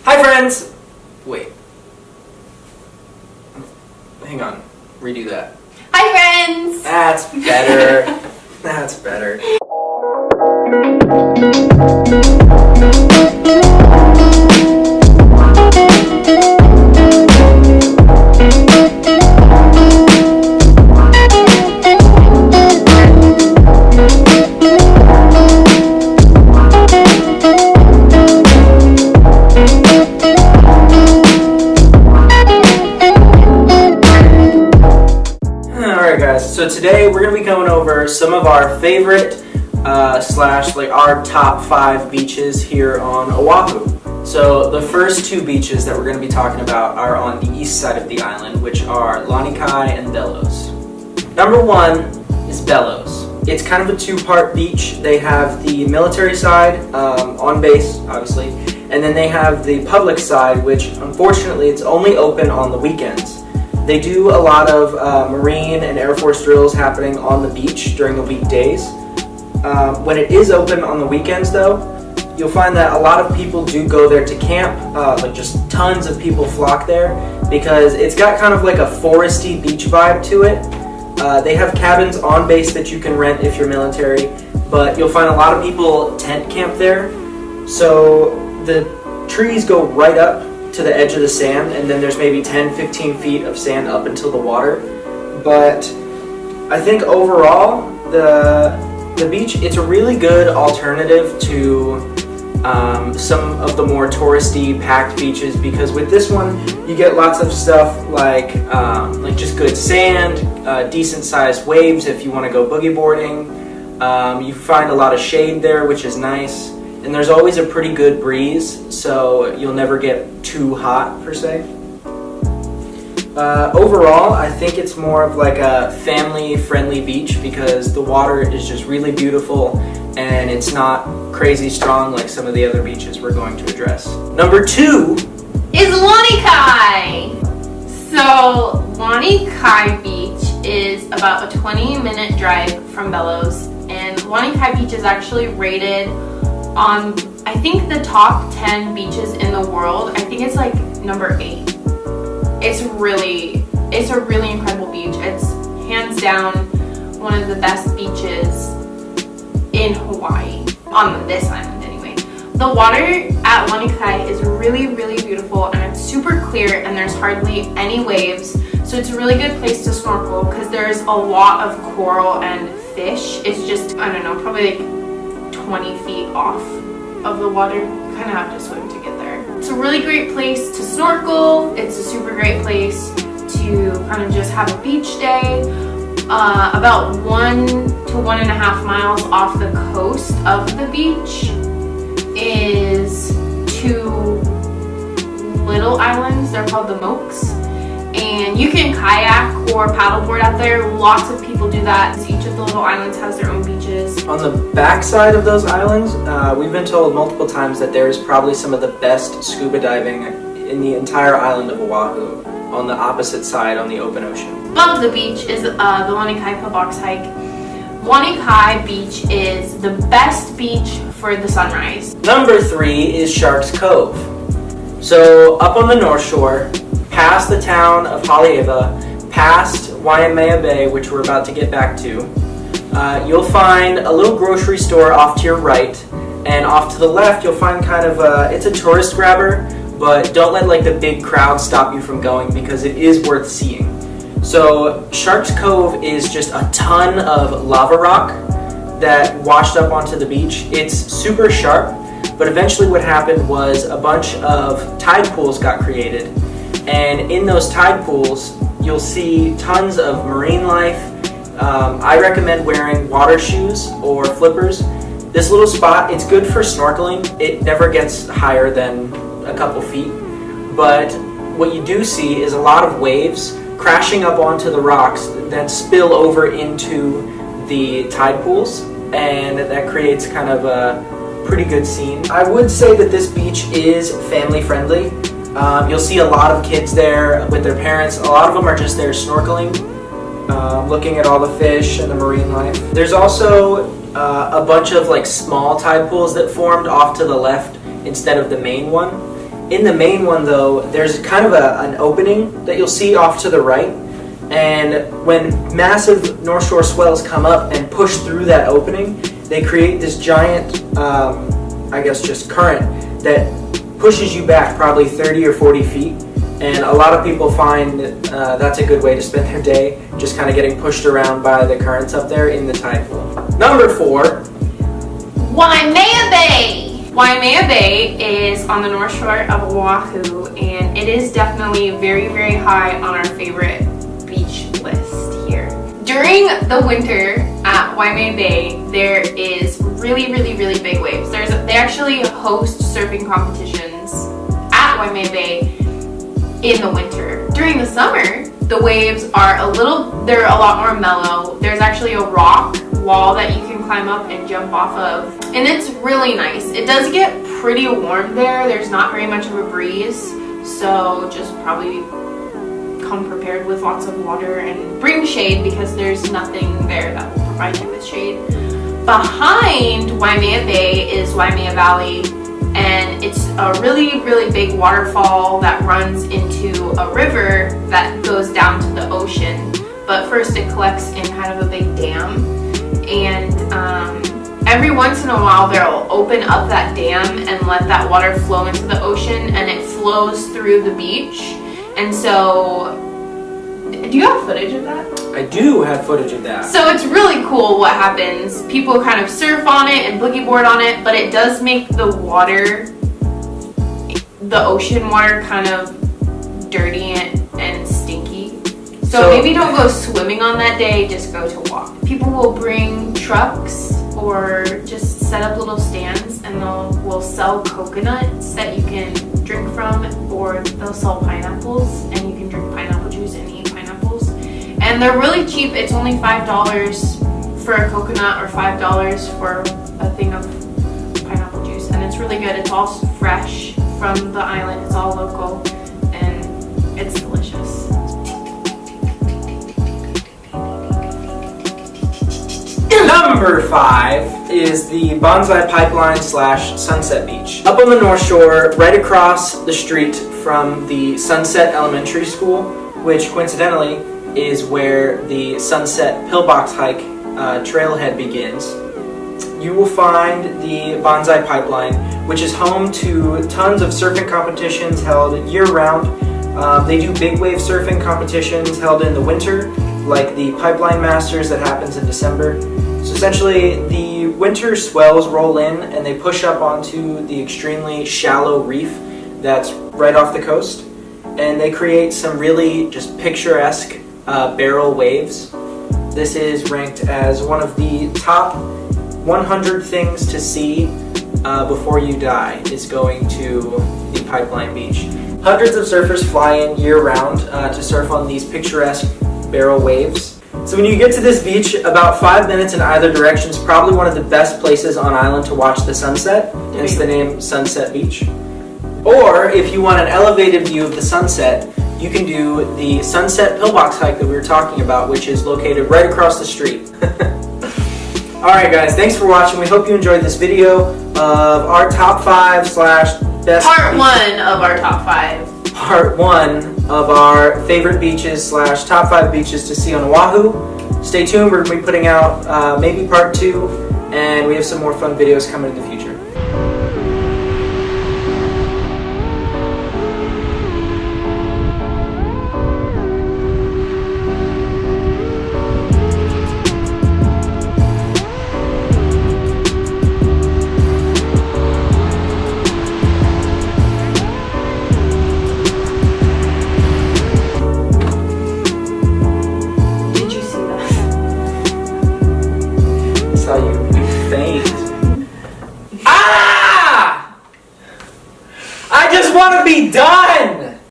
Hi friends! Wait. Hang on. Redo that. Hi friends! That's better. That's better. So today we're going to be going over some of our favorite slash our top 5 beaches here on Oahu. So the first 2 beaches that we're going to be talking about are on the east side of the island, which are Lanikai and Bellows. Number 1 is Bellows. It's kind of a 2-part beach. They have the military side on base, obviously, and then they have the public side, which unfortunately it's only open on the weekends. They do a lot of Marine and Air Force drills happening on the beach during the weekdays. When it is open on the weekends though, you'll find that a lot of people do go there to camp, just tons of people flock there because it's got kind of like a foresty beach vibe to it. They have cabins on base that you can rent if you're military, but you'll find a lot of people tent camp there. So the trees go right up to the edge of the sand, and then there's maybe 10-15 feet of sand up until the water. But I think overall the beach, it's a really good alternative to some of the more touristy packed beaches, because with this one you get lots of stuff like just good sand, decent sized waves if you want to go boogie boarding. You find a lot of shade there, which is nice. And there's always a pretty good breeze, so you'll never get too hot, per se. Overall, I think it's more of like a family-friendly beach because the water is just really beautiful and it's not crazy strong like some of the other beaches we're going to address. Number 2 is Lanikai. So Lanikai Beach is about a 20-minute drive from Bellows, and Lanikai Beach is actually rated on, I think, the top 10 beaches in the world. I think it's like number 8. It's a really incredible beach. It's hands down one of the best beaches in Hawaii, on this island anyway. The water at Lanikai is really beautiful, and it's super clear, and there's hardly any waves. So it's a really good place to snorkel because there's a lot of coral and fish. It's just, I don't know, probably like 20 feet off of the water. You kind of have to swim to get there. It's a really great place to snorkel. It's a super great place to kind of just have a beach day. About 1 to 1.5 miles off the coast of the beach is 2 little islands. They're called the Mokes. And you can kayak or paddleboard out there. Lots of people do that. Each of the little islands has their own beaches. On the backside of those islands, we've been told multiple times that there is probably some of the best scuba diving in the entire island of Oahu, on the opposite side on the open ocean. Above the beach is the Lanikai box hike. Lanikai Beach is the best beach for the sunrise. Number 3 is Sharks Cove. So up on the North Shore, past the town of Haleiwa, past Waimea Bay, which we're about to get back to, you'll find a little grocery store off to your right, and off to the left you'll find kind of it's a tourist grabber, but don't let the big crowd stop you from going because it is worth seeing. So Sharks Cove is just a ton of lava rock that washed up onto the beach. It's super sharp, but eventually what happened was a bunch of tide pools got created. And in those tide pools, you'll see tons of marine life. I recommend wearing water shoes or flippers. This little spot, it's good for snorkeling. It never gets higher than a couple feet. But what you do see is a lot of waves crashing up onto the rocks that spill over into the tide pools. And that creates kind of a pretty good scene. I would say that this beach is family friendly. You'll see a lot of kids there with their parents. A lot of them are just there snorkeling, looking at all the fish and the marine life. There's also a bunch of like small tide pools that formed off to the left instead of the main one. In the main one though, there's kind of an opening that you'll see off to the right. And when massive North Shore swells come up and push through that opening, they create this giant, I guess just current that pushes you back probably 30 or 40 feet. And a lot of people find that's a good way to spend their day, just kind of getting pushed around by the currents up there in the tide pool. Number 4. Waimea Bay! Waimea Bay is on the north shore of Oahu, and it is definitely very, very high on our favorite beach list here. During the winter at Waimea Bay, there is really, really, really big waves. They actually host surfing competitions at Waimea Bay in the winter. During the summer, the waves are they're a lot more mellow. There's actually a rock wall that you can climb up and jump off of, and it's really nice. It does get pretty warm there. There's not very much of a breeze, so just probably come prepared with lots of water and bring shade because there's nothing there that will provide you with shade. Behind Waimea Bay is Waimea Valley, and it's a really, really big waterfall that runs into a river that goes down to the ocean. But first it collects in kind of a big dam, and every once in a while they'll open up that dam and let that water flow into the ocean, and it flows through the beach. And so, do you have footage of that? I do have footage of that. So it's really cool what happens. People kind of surf on it and boogie board on it, but it does make the water, the ocean water, kind of dirty and stinky. So maybe don't go swimming on that day, just go to walk. People will bring trucks or just set up little stands, and will sell coconuts that you can drink from, or they'll sell pineapples and you can drink pineapple juice and eat pineapples. And they're really cheap. It's only $5 for a coconut or $5 for a thing of pineapple juice, and it's really good. It's all fresh from the island. It's all local, and it's delicious. Number 5 is the Bonsai Pipeline / Sunset Beach. Up on the North Shore, right across the street from the Sunset Elementary School, which coincidentally is where the Sunset Pillbox Hike trailhead begins, you will find the Bonsai Pipeline, which is home to tons of surfing competitions held year-round. They do big wave surfing competitions held in the winter, like the Pipeline Masters that happens in December. So essentially, the winter swells roll in and they push up onto the extremely shallow reef that's right off the coast, and they create some really just picturesque barrel waves. This is ranked as one of the top 100 things to see before you die, is going to the Pipeline Beach. Hundreds of surfers fly in year-round to surf on these picturesque barrel waves. So when you get to this beach, about 5 minutes in either direction is probably one of the best places on island to watch the sunset, hence the name Sunset Beach. Or if you want an elevated view of the sunset, you can do the Sunset Pillbox Hike that we were talking about, which is located right across the street. Alright guys, thanks for watching. We hope you enjoyed this video of our top 5 / best Part 1 of our top 5. Part 1 of our favorite beaches / top 5 beaches to see on Oahu. Stay tuned, we're going to be putting out maybe part 2, and we have some more fun videos coming in the future. I just want to be done!